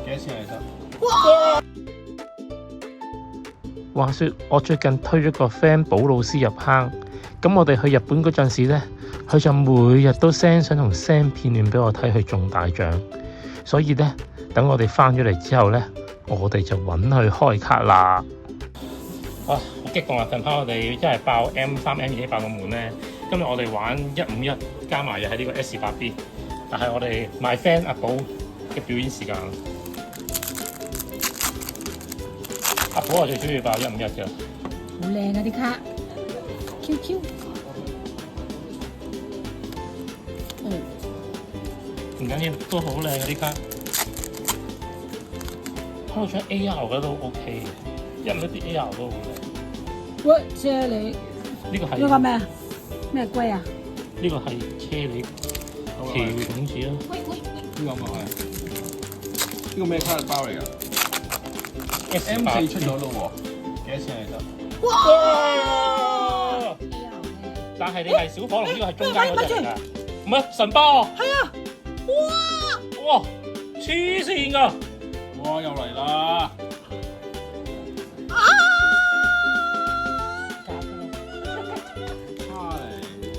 幾多錢嚟得？話說我最近推咗個 friend 寶老師入坑，咁我哋去日本嗰陣時呢，佢就每日都 send 相同 send 片段俾我睇，佢中大獎。所以呢，等我哋翻咗嚟之後呢，我哋就揾佢開卡啦。好激動啊！近排我哋真係爆 M3、M2 爆個門呢。今日我哋玩151加埋又係呢個 S8B， 但係我哋 my friend 阿寶嘅表演時間。阿寶我最中意爆151嘅，好靚啊啲卡 ，QQ， 唔緊要，都好靚啊啲卡。開到張 AR 嘅都 OK 嘅，151啲 AR 都好靚。喂，車你呢個係呢個咩啊？咩龜啊？呢個係車厘橋種子咯。喂喂喂，呢個咪係呢個咩卡包嚟㗎 M4 ？M4 出咗咯喎，幾多錢嚟得？哇！但係你係小火龍，呢個係中間嗰隻嚟㗎，唔係神包啊！係啊！哇！哇！黐線㗎！哇！又嚟啦！